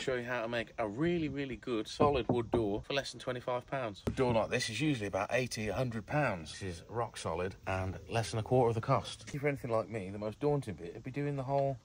show you how to make a really good solid wood door for less than £25. A door like this is usually about £80–100. This is rock solid and less than a quarter of the cost. If you're anything like me, the most daunting bit would be doing the whole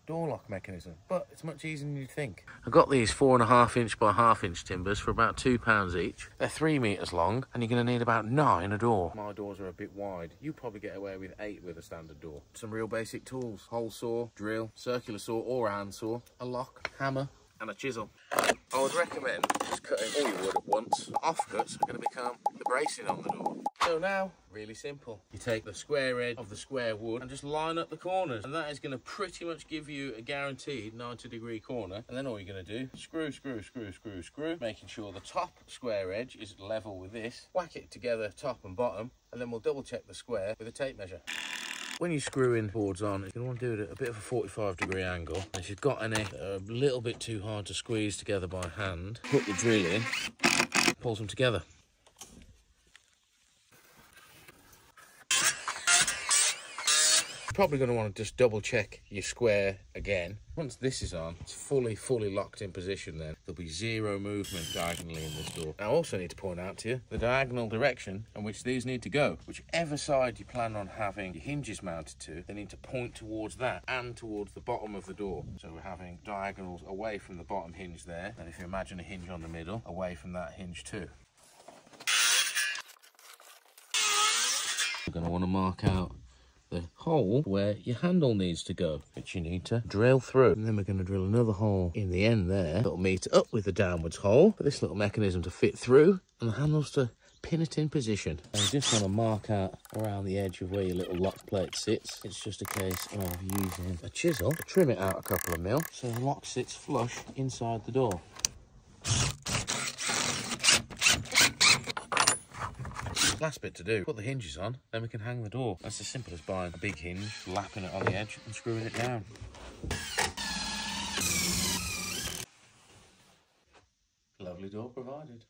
door lock mechanism, but it's much easier than you think. I've got these 4.5 inch by 1/2 inch timbers for about £2 each. They're 3 meters long and you're going to need about 9 a door. My doors are a bit wide. You probably get away with 8 with a standard door. Some real basic tools: hole saw, drill, circular saw or hand saw, a lock, hammer and a chisel. I would recommend just cutting all your wood at once. Offcuts are going to become the bracing on the door. So now, really simple. You take the square edge of the square wood and just line up the corners, and that is going to pretty much give you a guaranteed 90-degree corner. And then all you're going to do, screw, making sure the top square edge is level with this. Whack it together top and bottom, and then we'll double check the square with a tape measure. When you're screwing boards on, you're going to want to do it at a bit of a 45-degree angle. If you've got any a little bit too hard to squeeze together by hand, put the drill in, pulls them together. You're probably going to want to just double check your square again. Once this is on, it's fully locked in position. Then there'll be zero movement diagonally in this door. I also need to point out to you the diagonal direction in which these need to go. Whichever side you plan on having your hinges mounted to, they need to point towards that and towards the bottom of the door. So we're having diagonals away from the bottom hinge there, and if you imagine a hinge on the middle, away from that hinge too. You're going to want to mark out the hole where your handle needs to go, which you need to drill through. And then we're going to drill another hole in the end there that'll meet up with the downwards hole for this little mechanism to fit through and the handles to pin it in position. And you just want to mark out around the edge of where your little lock plate sits. It's just a case of using a chisel to trim it out a couple of mil so the lock sits flush inside the door. Last bit to do, put the hinges on, then we can hang the door. That's as simple as buying a big hinge, lapping it on the edge and screwing it down. Lovely door provided.